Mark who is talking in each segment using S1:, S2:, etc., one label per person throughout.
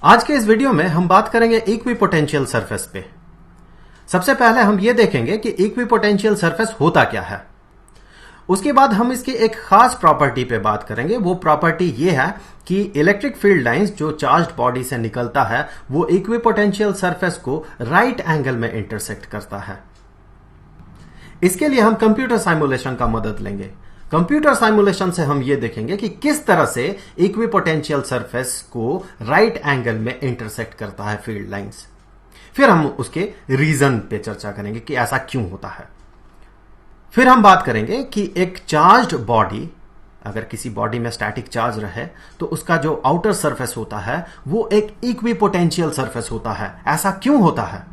S1: आज के इस वीडियो में हम बात करेंगे इक्विपोटेंशियल सरफेस पे। सबसे पहले हम ये देखेंगे कि इक्विपोटेंशियल सरफेस होता क्या है। उसके बाद हम इसकी एक खास प्रॉपर्टी पे बात करेंगे। वो प्रॉपर्टी ये है कि इलेक्ट्रिक फील्ड लाइंस जो चार्ज्ड बॉडी से निकलता है वो इक्विपोटेंशियल सरफेस को राइट एंगल में इंटरसेक्ट करता है। इसके लिए हम कंप्यूटर साइमुलेशन का मदद लेंगे। कंप्यूटर साइमुलेशन से हम यह देखेंगे कि किस तरह से इक्विपोटेंशियल सरफेस को राइट एंगल में इंटरसेक्ट करता है फील्ड लाइंस। फिर हम उसके रीजन पे चर्चा करेंगे कि ऐसा क्यों होता है। फिर हम बात करेंगे कि एक चार्ज्ड बॉडी, अगर किसी बॉडी में स्टैटिक चार्ज रहे तो उसका जो आउटर सरफेस होता है वो एक इक्विपोटेंशियल सरफेस होता है। ऐसा क्यों होता है।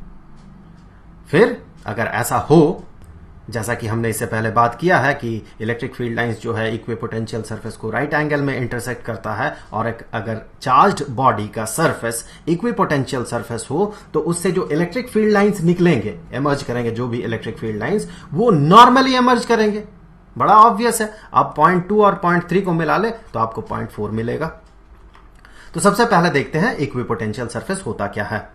S1: फिर अगर ऐसा हो, जैसा कि हमने इससे पहले बात किया है कि इलेक्ट्रिक फील्ड लाइंस जो है इक्विपोटेंशियल सरफेस को राइट एंगल में इंटरसेक्ट करता है, और अगर चार्ज्ड बॉडी का सरफेस इक्विपोटेंशियल सरफेस हो तो उससे जो इलेक्ट्रिक फील्ड लाइंस निकलेंगे, एमर्ज करेंगे, जो भी इलेक्ट्रिक फील्ड लाइंस वो नॉर्मली एमर्ज करेंगे। बड़ा ऑब्वियस है। आप 0.2 और 0.3 को मिला ले तो आपको 0.4 मिलेगा। तो सबसे पहले देखते हैं इक्विपोटेंशियल सरफेस होता क्या है।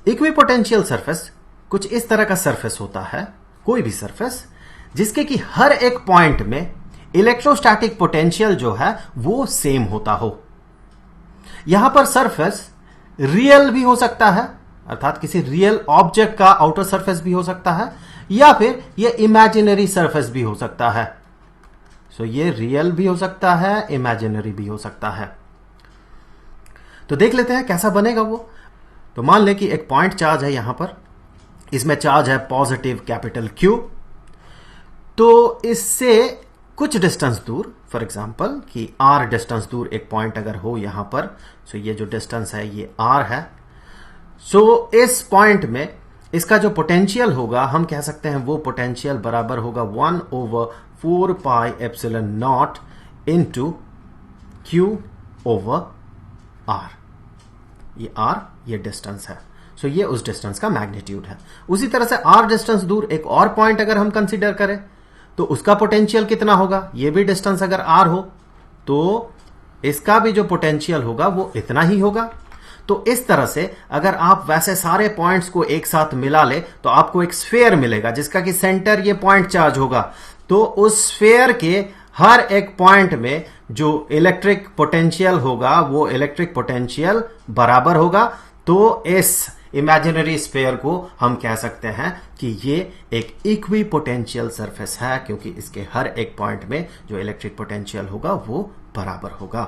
S1: इक्विपोटेंशियल सरफेस कुछ इस तरह का सरफेस होता है, कोई भी सरफेस जिसके कि हर एक पॉइंट में इलेक्ट्रोस्टैटिक पोटेंशियल जो है वो सेम होता हो। यहां पर सरफेस रियल भी हो सकता है, अर्थात किसी रियल ऑब्जेक्ट का आउटर सरफेस भी हो सकता है, या फिर ये इमेजिनरी सरफेस भी हो सकता है। सो ये रियल भी हो सकता है, इमेजिनरी भी हो सकता है। तो देख लेते हैं कैसा बनेगा वो। तो मान लें कि एक पॉइंट चार्ज है यहां पर, इसमें चार्ज है पॉजिटिव कैपिटल Q। तो इससे कुछ डिस्टेंस दूर, फॉर एग्जांपल कि R डिस्टेंस दूर एक पॉइंट अगर हो यहां पर, सो ये जो डिस्टेंस है ये R है। सो इस पॉइंट में इसका जो पोटेंशियल होगा, हम कह सकते हैं वो पोटेंशियल बराबर होगा 1/4 pi epsilon not into Q over R। ये R ये डिस्टेंस है। सो ये उस डिस्टेंस का मैग्नीट्यूड है। उसी तरह से R डिस्टेंस दूर एक और पॉइंट अगर हम कंसीडर करें तो उसका पोटेंशियल कितना होगा। ये भी डिस्टेंस अगर R हो तो इसका भी जो पोटेंशियल होगा वो इतना ही होगा। तो इस तरह से अगर आप वैसे सारे पॉइंट्स को एक साथ मिला ले तो आपको एक स्फीयर मिलेगा जिसका कि सेंटर ये पॉइंट चार्ज होगा। तो उस स्फीयर के हर एक पॉइंट में जो इलेक्ट्रिक पोटेंशियल होगा वो इलेक्ट्रिक पोटेंशियल बराबर होगा। तो इस इमेजिनरी स्फीयर को हम कह सकते हैं कि ये एक इक्विपोटेंशियल सरफेस है, क्योंकि इसके हर एक पॉइंट में जो इलेक्ट्रिक पोटेंशियल होगा वो बराबर होगा।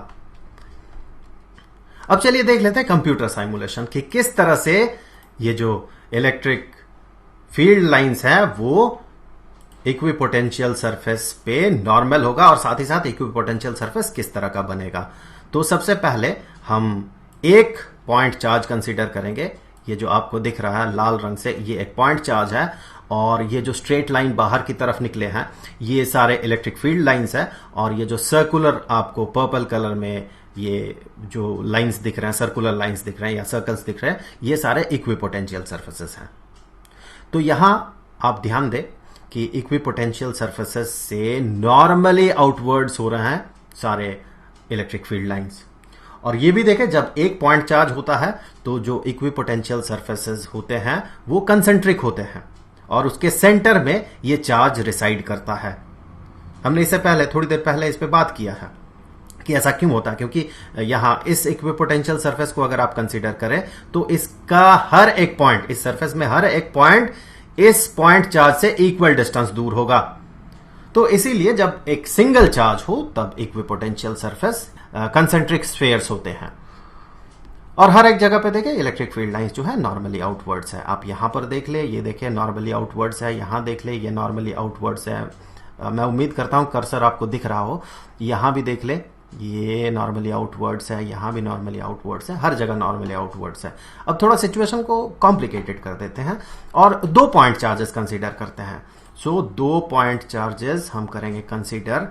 S1: अब चलिए देख लेते हैं कंप्यूटर साइमुलेशन कि किस तरह से ये जो इलेक्ट्रिक फील्ड लाइंस है वो इक्विपोटेंशियल सरफेस पे नॉर्मल होगा, और साथ ही साथ इक्विपोटेंशियल सरफेस किस तरह का बनेगा। तो सबसे पहले हम एक पॉइंट चार्ज कंसीडर करेंगे। ये जो आपको दिख रहा है लाल रंग से, ये एक पॉइंट चार्ज है, और ये जो स्ट्रेट लाइन बाहर की तरफ निकले हैं ये सारे इलेक्ट्रिक फील्ड लाइंस है, और ये जो सर्कुलर आपको पर्पल कलर में ये जो लाइंस दिख रहे हैं, सर्कुलर लाइंस दिख रहे हैं या सर्कल्स दिख रहे हैं, ये सारे इक्विपोटेंशियल सरफेसेस हैं। तो यहां आप ध्यान दें कि इक्विपोटेंशियल सरफेसेस से नॉर्मली आउटवर्ड्स हो रहे हैं सारे इलेक्ट्रिक फील्ड लाइंस। और ये भी देखें, जब एक पॉइंट चार्ज होता है तो जो इक्विपोटेंशियल सरफेसेस होते हैं वो कंसेंट्रिक होते हैं, और उसके सेंटर में ये चार्ज रिसाइड करता है। हमने इससे पहले थोड़ी देर पहले इस पे बात किया है कि ऐसा क्यों होता है, क्योंकि यहां इस इक्विपोटेंशियल सरफेस को अगर आप कंसीडर करें तो इसका हर एक पॉइंट, इस सरफेस में हर एक पॉइंट इस पॉइंट चार्ज से इक्वल डिस्टेंस दूर होगा। तो इसीलिए जब एक सिंगल चार्ज हो तब इक्विपोटेंशियल सरफेस कंसेंट्रिक स्फीयर्स होते हैं। और हर एक जगह पे देखें इलेक्ट्रिक फील्ड लाइंस जो है नॉर्मली आउटवर्ड्स है। आप यहां पर देख ले, ये देखिए नॉर्मली आउटवर्ड्स है, यहां देख ले ये नॉर्मली आउटवर्ड्स है। मैं उम्मीद करता हूं कर्सर आपको दिख रहा हो। यहां भी देख ले, ये नॉर्मली आउटवर्ड्स है, यहां भी नॉर्मली आउटवर्ड्स है, हर जगह नॉर्मली आउटवर्ड्स है। अब थोड़ा सिचुएशन को कॉम्प्लिकेटेड कर देते हैं और 2 पॉइंट चार्जेस कंसीडर करते हैं। सो 2 पॉइंट चार्जेस हम करेंगे कंसीडर।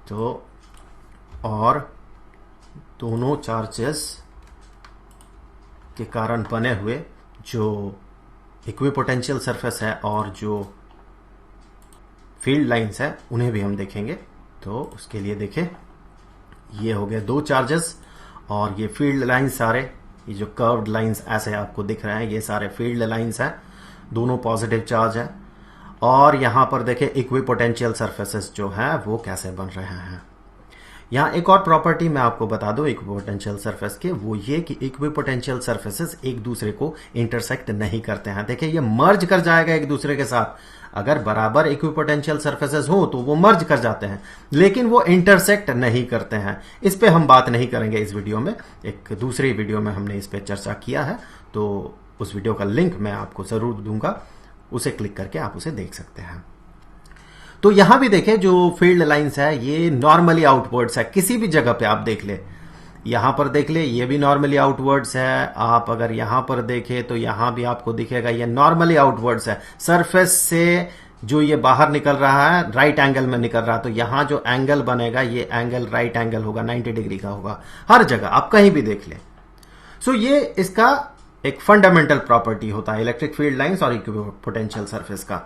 S1: तो और दोनों चार्जेस के कारण बने हुए जो इक्विपोटेंशियल सरफेस है और जो फील्ड लाइंस है उन्हें भी हम देखेंगे। तो उसके लिए देखें, ये हो गए 2 चार्जेस, और ये फील्ड लाइंस सारे, ये जो कर्व्ड लाइंस ऐसे आपको दिख रहे हैं, ये सारे फील्ड लाइंस हैं, दोनों पॉजिटिव चार्ज हैं। और यहां पर देखें इक्विपोटेंशियल सरफेसेस जो है वो कैसे बन रहे हैं। यहां एक और प्रॉपर्टी मैं आपको बता दूं इक्विपोटेंशियल सरफेस के, वो ये कि इक्विपोटेंशियल सरफेसेस एक दूसरे को इंटरसेक्ट नहीं करते हैं। देखिए ये मर्ज कर जाएगा एक दूसरे के साथ, अगर बराबर इक्विपोटेंशियल सरफेसेस हो तो वो मर्ज कर जाते हैं, लेकिन वो इंटरसेक्ट नहीं करते हैं। इस पे हम बात नहीं करेंगे इस वीडियो में, एक दूसरी वीडियो में हमने इस पे चर्चा किया है, तो उस वीडियो का लिंक मैं आपको जरूर दूंगा, उसे क्लिक करके आप उसे देख सकते हैं। तो यहां भी देखें जो फील्ड लाइंस है ये नॉर्मली आउटवर्ड्स है, किसी भी जगह पे आप देख ले, यहां पर देख ले ये भी नॉर्मली आउटवर्ड्स है। आप अगर यहां पर देखें तो यहां भी आपको दिखेगा ये नॉर्मली आउटवर्ड्स है। सरफेस से जो ये बाहर निकल रहा है राइट एंगल में निकल रहा है, तो यहां जो एंगल बनेगा ये एंगल राइट एंगल होगा, 90 डिग्री का होगा हर जगह, आप कहीं भी देख ले। सो ये इसका एक फंडामेंटल प्रॉपर्टी होता है इलेक्ट्रिक फील्ड लाइंस और इक्विपोटेंशियल सरफेस का।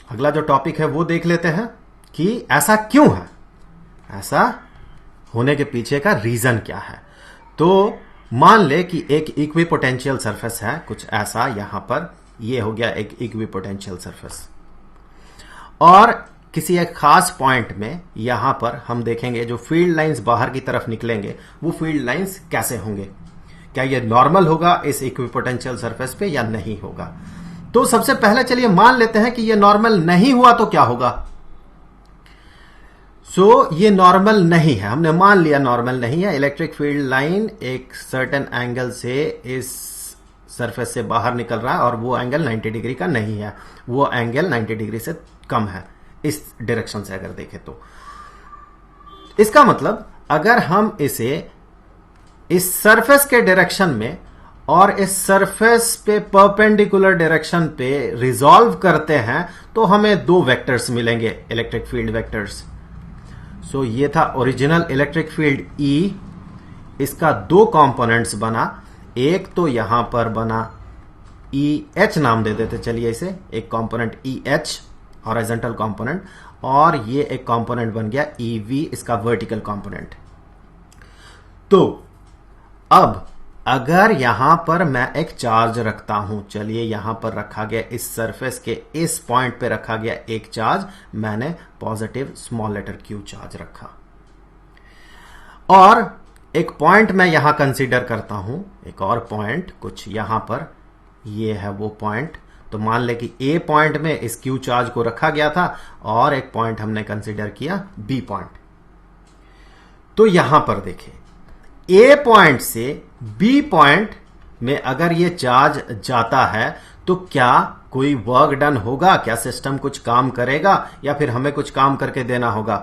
S1: अगला जो टॉपिक है वो देख लेते हैं कि ऐसा क्यों है, ऐसा होने के पीछे का रीजन क्या है। तो मान ले कि एक इक्विपोटेंशियल सरफेस है कुछ ऐसा, यहां पर ये हो गया एक इक्विपोटेंशियल सरफेस, और किसी एक खास पॉइंट में यहां पर हम देखेंगे जो फील्ड लाइंस बाहर की तरफ निकलेंगे वो फील्ड लाइंस कैसे होंगे, क्या ये नॉर्मल होगा इस इक्विपोटेंशियल सरफेस पे या नहीं होगा। तो सबसे पहले चलिए मान लेते हैं कि ये नॉर्मल नहीं हुआ तो क्या होगा। ये नॉर्मल नहीं है, हमने मान लिया नॉर्मल नहीं है। इलेक्ट्रिक फील्ड लाइन एक सर्टेन एंगल से इस सरफेस से बाहर निकल रहा है और वो एंगल 90 डिग्री का नहीं है, वो एंगल 90 डिग्री से कम है इस डायरेक्शन से अगर देखें तो। इसका मतलब अगर हम इसे इस सरफेस के डायरेक्शन में और इस सरफेस पे परपेंडिकुलर डायरेक्शन पे रिजॉल्व करते हैं तो हमें दो वेक्टर्स मिलेंगे, इलेक्ट्रिक फील्ड वेक्टर्स। ये था ओरिजिनल इलेक्ट्रिक फील्ड E, इसका दो कंपोनेंट्स बना, एक तो यहां पर बना EH नाम दे देते चलिए इसे, एक कंपोनेंट EH हॉरिजॉन्टल कंपोनेंट, और ये एक कंपोनेंट बन गया EV, इसका वर्टिकल कंपोनेंट। तो अब अगर यहां पर मैं एक चार्ज रखता हूं, चलिए यहां पर रखा गया इस सरफेस के इस पॉइंट पे रखा गया एक चार्ज, मैंने positive small letter Q charge रखा, और एक पॉइंट मैं यहां कंसीडर करता हूं, एक और पॉइंट कुछ यहां पर, ये है वो पॉइंट। तो मान ले कि A पॉइंट में इस Q चार्ज को रखा गया था और एक पॉइंट हमने कंसीडर किया B पॉइंट। तो यहां पर देखें A पॉइंट से B पॉइंट में अगर ये चार्ज जाता है तो क्या कोई वर्क डन होगा, क्या सिस्टम कुछ काम करेगा या फिर हमें कुछ काम करके देना होगा।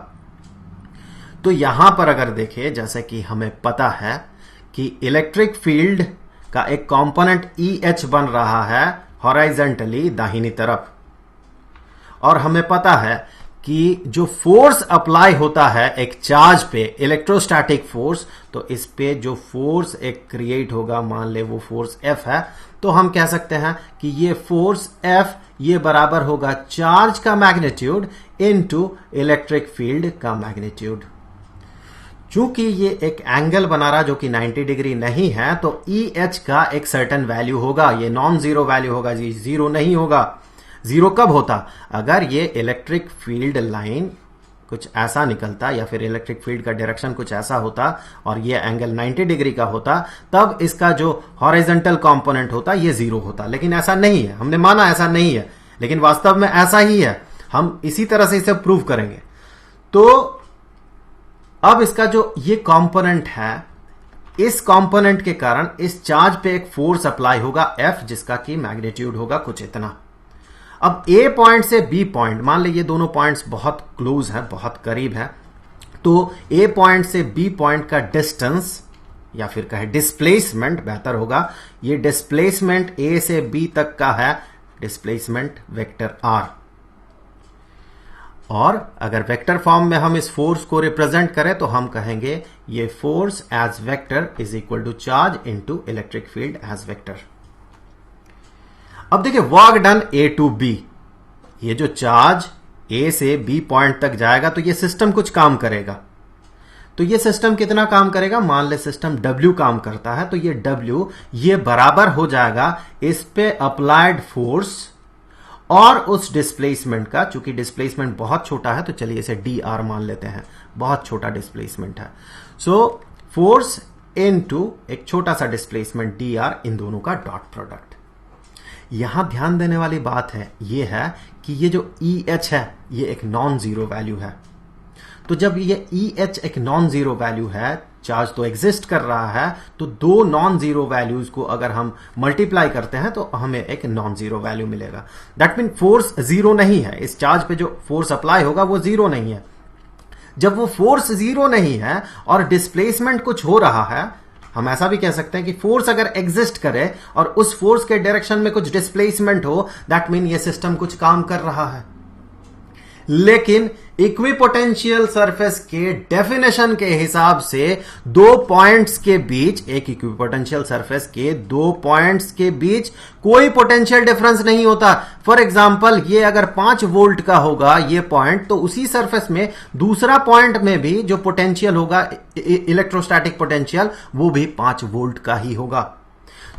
S1: तो यहां पर अगर देखें, जैसे कि हमें पता है कि इलेक्ट्रिक फील्ड का एक कंपोनेंट EH बन रहा है हॉरिजॉन्टली दाहिनी तरफ, और हमें पता है कि जो फोर्स अप्लाई होता है एक चार्ज पे, इलेक्ट्रोस्टैटिक फोर्स, तो इस पे जो फोर्स एक क्रिएट होगा, मान ले वो फोर्स F है, तो हम कह सकते हैं कि ये फोर्स F ये बराबर होगा चार्ज का मैग्नीट्यूड इनटू इलेक्ट्रिक फील्ड का मैग्नीट्यूड। चूंकि ये एक एंगल बना रहा जो कि 90 डिग्री नहीं है, तो EH का एक सर्टेन वैल्यू होगा, ये नॉन जीरो वैल्यू होगा, जी जीरो नहीं होगा। जीरो कब होता, अगर ये इलेक्ट्रिक फील्ड लाइन कुछ ऐसा निकलता या फिर इलेक्ट्रिक फील्ड का डायरेक्शन कुछ ऐसा होता और ये एंगल 90 डिग्री का होता, तब इसका जो हॉरिजॉन्टल कंपोनेंट होता ये जीरो होता। लेकिन ऐसा नहीं है, हमने माना ऐसा नहीं है, लेकिन वास्तव में ऐसा ही है। हम इसी तरह से इसे प्रूव करेंगे। तो अब इसका जो ये कंपोनेंट है, इस कंपोनेंट के कारण इस चार्ज पे एक फोर्स अप्लाई होगा F, जिसका कि मैग्नीट्यूड होगा कुछ इतना। अब A पॉइंट से B पॉइंट, मान लीजिए दोनों पॉइंट्स बहुत क्लोज है, बहुत करीब है, तो A पॉइंट से B पॉइंट का डिस्टेंस या फिर कहे डिस्प्लेसमेंट बेहतर होगा, ये डिस्प्लेसमेंट A से B तक का है डिस्प्लेसमेंट वेक्टर R। और अगर वेक्टर फॉर्म में हम इस फोर्स को रिप्रेजेंट करें तो हम कहेंगे ये force as vector is equal to charge into electric field as vector. अब देखिए work done A to B, ये जो चार्ज A से B पॉइंट तक जाएगा तो ये सिस्टम कुछ काम करेगा। तो ये सिस्टम कितना काम करेगा, मान ले सिस्टम W काम करता है, तो ये W ये बराबर हो जाएगा इस पे अप्लाइड फोर्स और उस डिस्प्लेसमेंट का। चूंकि डिस्प्लेसमेंट बहुत छोटा है तो चलिए इसे dr मान लेते हैं, बहुत छोटा डिस्प्लेसमेंट है। सो फोर्स इनटू एक छोटा सा डिस्प्लेसमेंट dr, इन दोनों का डॉट प्रोडक्ट। यहां ध्यान देने वाली बात है ये है कि ये जो EH है ये एक नॉन जीरो वैल्यू है। तो जब ये EH एक नॉन जीरो वैल्यू है, चार्ज तो एग्जिस्ट कर रहा है, तो दो नॉन जीरो वैल्यूज को अगर हम मल्टीप्लाई करते हैं तो हमें एक नॉन जीरो वैल्यू मिलेगा। दैट मीन फोर्स जीरो नहीं है, इस चार्ज पे जो फोर्स अप्लाई होगा वो जीरो नहीं है। जब वो फोर्स जीरो नहीं है और डिस्प्लेसमेंट कुछ हो रहा है, हम ऐसा भी कह सकते हैं कि फोर्स अगर एग्जिस्ट करे और उस फोर्स के डायरेक्शन में कुछ डिस्प्लेसमेंट हो, दैट मीन ये सिस्टम कुछ काम कर रहा है। लेकिन इक्विपोटेंशियल सरफेस के डेफिनेशन के हिसाब से दो पॉइंट्स के बीच, एक इक्विपोटेंशियल सरफेस के दो पॉइंट्स के बीच कोई पोटेंशियल डिफरेंस नहीं होता। फॉर एग्जांपल ये अगर 5 वोल्ट का होगा ये पॉइंट, तो उसी सरफेस में दूसरा पॉइंट में भी जो पोटेंशियल होगा, इलेक्ट्रोस्टैटिक पोटेंशियल, वो भी 5 वोल्ट का ही होगा।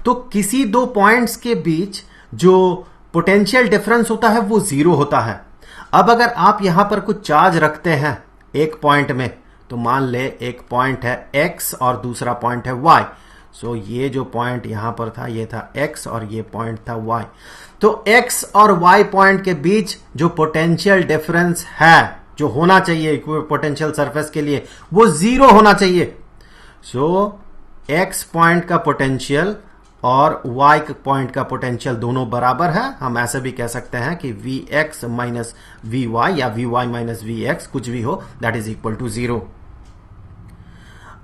S1: तो किसी दो पॉइंट्स के बीच जो पोटेंशियल डिफरेंस होता है वो जीरो होता है। अब अगर आप यहां पर कुछ चार्ज रखते हैं एक पॉइंट में, तो मान ले एक पॉइंट है x और दूसरा पॉइंट है y। सो ये जो पॉइंट यहां पर था ये था x और ये पॉइंट था y। तो x और y पॉइंट के बीच जो पोटेंशियल डिफरेंस है, जो होना चाहिए इक्विपोटेंशियल सरफेस के लिए, वो जीरो होना चाहिए। सो x पॉइंट का पोटेंशियल और y पॉइंट का पोटेंशियल दोनों बराबर है। हम ऐसे भी कह सकते हैं कि Vx माइनस Vy या Vy माइनस Vx, कुछ भी हो, that is equal to zero.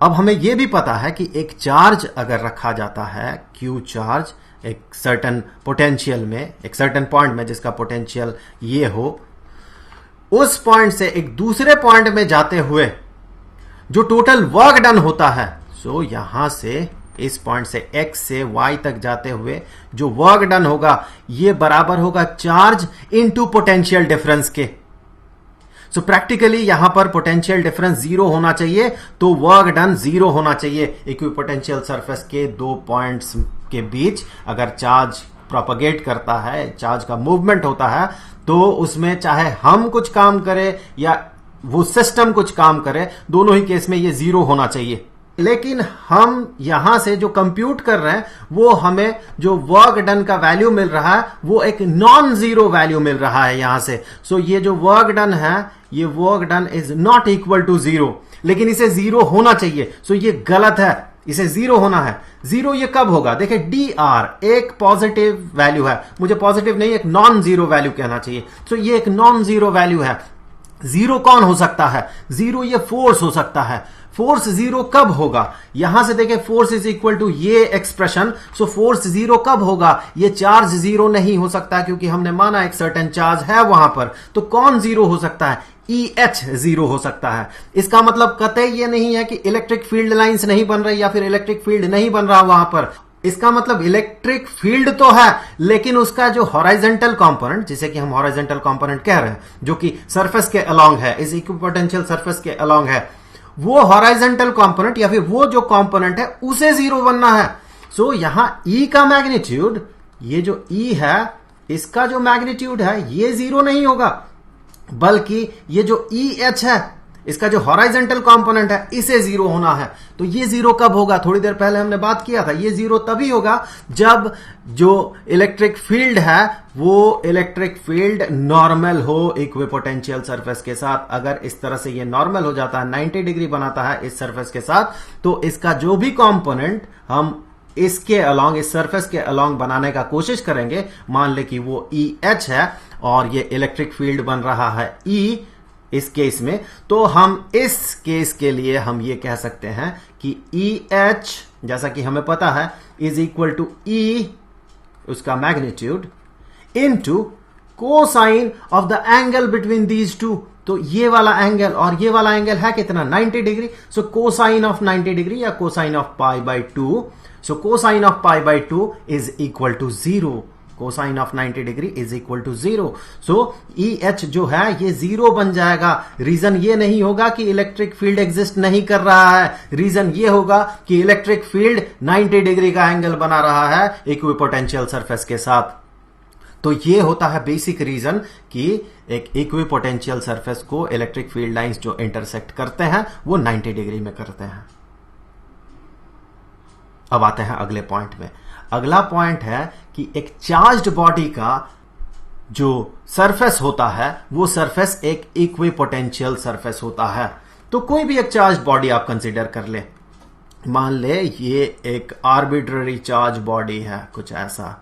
S1: अब हमें यह भी पता है कि एक चार्ज अगर रखा जाता है, Q चार्ज, एक सर्टेन पोटेंशियल में, एक सर्टेन पॉइंट में जिसका पोटेंशियल ये हो, उस पॉइंट से एक दूसरे पॉइंट में जाते हुए जो टोटल वर्क डन होता है, सो यहां से इस पॉइंट से x से y तक जाते हुए जो वर्क डन होगा ये बराबर होगा चार्ज इनटू पोटेंशियल डिफरेंस के। सो प्रैक्टिकली यहां पर पोटेंशियल डिफरेंस जीरो होना चाहिए, तो वर्क डन जीरो होना चाहिए। इक्विपोटेंशियल सरफेस के दो पॉइंट्स के बीच अगर चार्ज प्रोपगेट करता है, चार्ज का मूवमेंट होता है, तो उसमें चाहे हम कुछ काम करें या वो सिस्टम कुछ काम करे, दोनों ही केस में ये जीरो होना चाहिए। लेकिन हम यहां से जो कंप्यूट कर रहे हैं वो हमें जो वर्क डन का वैल्यू मिल रहा है वो एक नॉन जीरो वैल्यू मिल रहा है यहां से। सो ये जो वर्क डन है, ये work done is not equal to zero, लेकिन इसे जीरो होना चाहिए। सो ये गलत है, इसे जीरो होना है। जीरो ये कब होगा, देखिए dr एक पॉजिटिव वैल्यू है, मुझे पॉजिटिव नहीं एक नॉन जीरो वैल्यू कहना चाहिए। सो ये एक नॉन जीरो वैल्यू है। जीरो कौन हो सकता है, जीरो ये फोर्स हो सकता है। फोर्स जीरो कब होगा, यहां से देखें फोर्स इज इक्वल टू ये एक्सप्रेशन। सो फोर्स जीरो कब होगा, ये चार्ज जीरो नहीं हो सकता क्योंकि हमने माना एक सर्टेन चार्ज है वहां पर। तो कौन जीरो हो सकता है, EH जीरो हो सकता है। इसका मतलब कतई ये नहीं है कि इलेक्ट्रिक फील्ड लाइंस नहीं बन रही या फिर इलेक्ट्रिक फील्ड नहीं बन रहा वहां पर। इसका मतलब इलेक्ट्रिक फील्ड तो है, लेकिन उसका जो हॉराइजेंटल कंपोनेंट, जिसे कि हम हॉराइजेंटल कंपोनेंट कह रहे हैं, जो कि सरफेस के अलोंग है, इस इक्विपोटेंशियल सरफेस के अलोंग है, वो हॉराइजेंटल कंपोनेंट या फिर वो जो कंपोनेंट है उसे जीरो बनना है। सो यहां E का मैग्नीट्यूड, ये जो E है इसका जो मैग्नीट्यूड है ये जीरो नहीं होगा, बल्कि ये जो EH है इसका जो हॉराइजेंटल कंपोनेंट है इसे जीरो होना है। तो ये जीरो कब होगा, थोड़ी देर पहले हमने बात किया था, ये जीरो तभी होगा जब जो इलेक्ट्रिक फील्ड है वो इलेक्ट्रिक फील्ड नॉर्मल हो इक्विपोटेंशियल सरफेस के साथ। अगर इस तरह से ये नॉर्मल हो जाता है, 90 डिग्री बनाता है इस सरफेस के साथ, तो इसका जो भी कंपोनेंट हम इसके अलोंग, इस सरफेस के अलोंग बनाने का कोशिश करेंगे, मान ले कि वो EH है और ये इलेक्ट्रिक फील्ड बन रहा है E इस केस में, तो हम इस केस के लिए हम ये कह सकते हैं कि EH, जैसा कि हमें पता है, इज इक्वल टू E उसका magnitude into cosine of the angle between these two. तो ये वाला एंगल और ये वाला एंगल है कितना, 90 degree. So cosine of 90 degree या cosine of pi by 2। So cosine of pi by 2 is equal to zero. Cosine of 90 degree is equal to 0। So EH जो है ये 0 बन जाएगा। रीजन ये नहीं होगा कि इलेक्ट्रिक फील्ड एग्जिस्ट नहीं कर रहा है, रीजन ये होगा कि इलेक्ट्रिक फील्ड 90 डिग्री का एंगल बना रहा है इक्विपोटेंशियल सरफेस के साथ। तो ये होता है बेसिक रीजन कि एक इक्विपोटेंशियल सरफेस को इलेक्ट्रिक फील्ड लाइंस जो इंटरसेक्ट करते हैं वो 90 डिग्री में करते हैं। अब आते हैं अगले पॉइंट में। अगला पॉइंट है कि एक चार्ज्ड बॉडी का जो सरफेस होता है वो सरफेस एक इक्विपोटेंशियल सरफेस होता है। तो कोई भी एक चार्ज बॉडी आप कंसीडर कर ले, मान ले ये एक आर्बिट्ररी चार्ज बॉडी है कुछ ऐसा।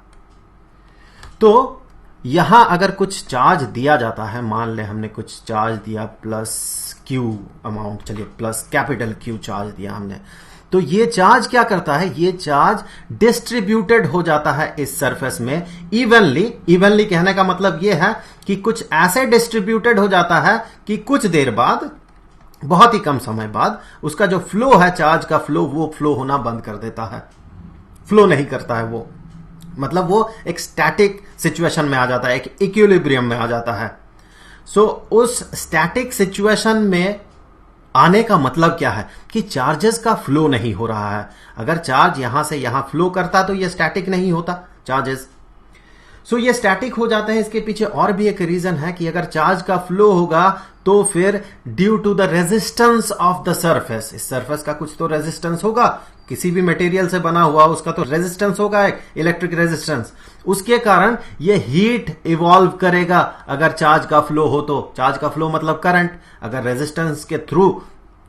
S1: तो यहां अगर कुछ चार्ज दिया जाता है, मान ले हमने कुछ चार्ज दिया प्लस क्यू अमाउंट, चलिए प्लस कैपिटल क्यू चार्ज दिया हमने, तो ये चार्ज क्या करता है, ये चार्ज डिस्ट्रीब्यूटेड हो जाता है इस सरफेस में इवनली। इवनली कहने का मतलब ये है कि कुछ ऐसे डिस्ट्रीब्यूटेड हो जाता है कि कुछ देर बाद, बहुत ही कम समय बाद, उसका जो फ्लो है, चार्ज का फ्लो, वो फ्लो होना बंद कर देता है, फ्लो नहीं करता है वो, मतलब वो एक स्टैटिक सिचुएशन में आ जाता है, एक इक्विलिब्रियम में आ जाता है। सो उस स्टैटिक सिचुएशन में आने का मतलब क्या है कि चार्जेस का फ्लो नहीं हो रहा है। अगर चार्ज यहां से यहां फ्लो करता तो ये स्टैटिक नहीं होता चार्जेस। सो ये स्टैटिक हो जाते हैं। इसके पीछे और भी एक रीजन है कि अगर चार्ज का फ्लो होगा तो फिर due to the resistance of the surface, इस सरफेस का कुछ तो रेजिस्टेंस होगा, किसी भी मटेरियल से बना हुआ उसका तो रेजिस्टेंस होगा, एक इलेक्ट्रिक रेजिस्टेंस, उसके कारण ये हीट इवॉल्व करेगा। अगर चार्ज का फ्लो हो तो, चार्ज का फ्लो मतलब करंट, अगर रेजिस्टेंस के थ्रू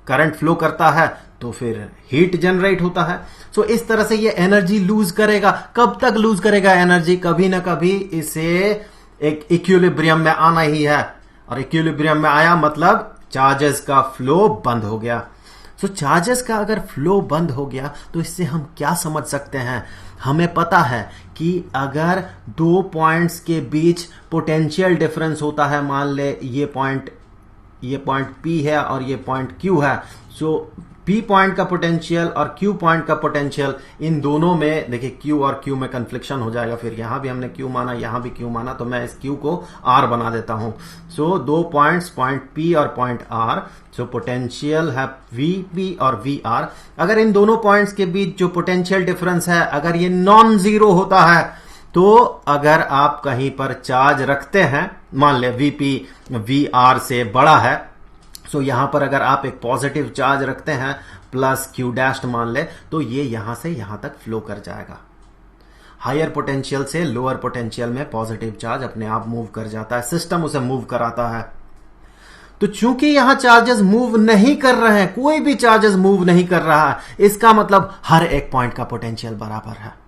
S1: करंट फ्लो करता है तो फिर हीट जनरेट होता है। सो इस तरह से ये एनर्जी लूज करेगा। कब तक लूज करेगा एनर्जी, कभी ना कभी इसे एक इक्विलिब्रियम में आना ही है, और इक्विलिब्रियम में आया मतलब चार्जेस का फ्लो बंद हो गया। सो चार्जेस का अगर फ्लो बंद हो गया तो इससे हम क्या समझ सकते हैं, हमें पता है कि अगर दो पॉइंट्स के बीच पोटेंशियल डिफरेंस होता है, मान ले ये पॉइंट P है और ये पॉइंट Q है, सो P पॉइंट का पोटेंशियल और Q पॉइंट का पोटेंशियल, इन दोनों में देखिए Q और Q में कन्फ्लिक्शन हो जाएगा, फिर यहां भी हमने Q माना, यहां भी Q माना, तो मैं इस Q को R बना देता हूं। सो दो पॉइंट्स, पॉइंट P और पॉइंट R, सो पोटेंशियल है VP और VR। अगर इन दोनों पॉइंट्स के बीच जो पोटेंशियल डिफरेंस है अगर ये नॉन जीरो होता है, तो अगर आप कहीं पर चार्ज रखते हैं, मान ले VP VR से बड़ा है, सो यहां पर अगर आप एक पॉजिटिव चार्ज रखते हैं प्लस Q डैश मान ले, तो ये यहां से यहां तक फ्लो कर जाएगा। हायर पोटेंशियल से लोअर पोटेंशियल में पॉजिटिव चार्ज अपने आप मूव कर जाता है, सिस्टम उसे मूव कराता है। तो चूंकि यहां चार्जेस मूव नहीं कर रहे हैं, कोई भी चार्जेस मूव नहीं कर रहा है, इसका मतलब हर एक पॉइंट का पोटेंशियल बराबर है।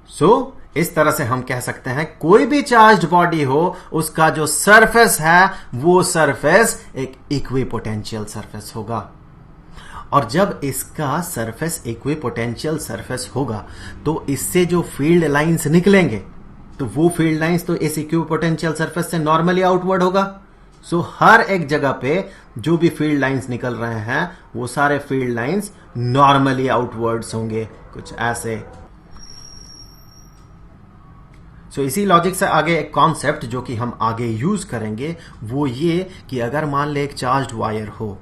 S1: सो इस तरह से हम कह सकते हैं कोई भी चार्ज्ड बॉडी हो, उसका जो सरफेस है वो सरफेस एक इक्विपोटेंशियल सरफेस होगा। और जब इसका सरफेस इक्विपोटेंशियल सरफेस होगा तो इससे जो फील्ड लाइंस निकलेंगे, तो वो फील्ड लाइंस तो इस इक्विपोटेंशियल सरफेस से नॉर्मली आउटवर्ड होगा। सो हर एक जगह पे जो भी फील्ड लाइंस निकल रहे हैं वो सारे फील्ड लाइंस नॉर्मली आउटवर्ड्स होंगे, कुछ ऐसे। सो इसी लॉजिक से आगे एक कॉन्सेप्ट जो कि हम आगे यूज करेंगे वो ये कि अगर मान ले एक चार्ज्ड वायर हो,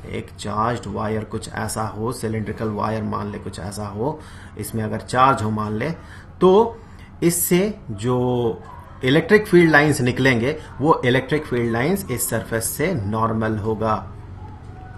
S1: एक चार्ज्ड वायर कुछ ऐसा हो, सिलिंड्रिकल वायर मान ले कुछ ऐसा हो, इसमें अगर चार्ज हो मान ले, तो इससे जो इलेक्ट्रिक फील्ड लाइंस निकलेंगे वो इलेक्ट्रिक फील्ड लाइंस इस सरफेस से नॉर्मल होगा।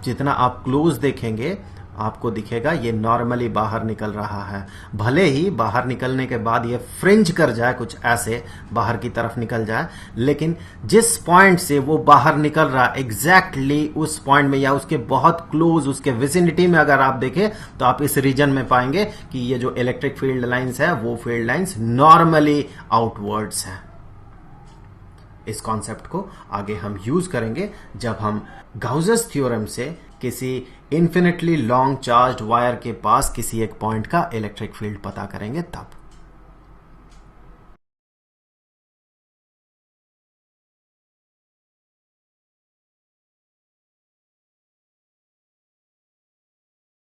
S1: जितना आप क्लोज देखेंगे आपको दिखेगा ये नॉर्मली बाहर निकल रहा है, भले ही बाहर निकलने के बाद ये फ्रिंज कर जाए, कुछ ऐसे बाहर की तरफ निकल जाए, लेकिन जिस पॉइंट से वो बाहर निकल रहा एग्जैक्टली उस पॉइंट में या उसके बहुत क्लोज, उसके विसिनिटी में अगर आप देखें तो आप इस रीजन में पाएंगे कि ये जो इलेक्ट्रिक फील्ड लाइंस है वो फील्ड लाइंस नॉर्मली आउटवर्ड्स हैं। इस कॉन्सेप्ट को आगे हम यूज करेंगे जब हम गाउसेस थ्योरम से किसी इन्फिनिटली लॉन्ग चार्ज्ड वायर के पास किसी एक पॉइंट का इलेक्ट्रिक फील्ड पता करेंगे तब।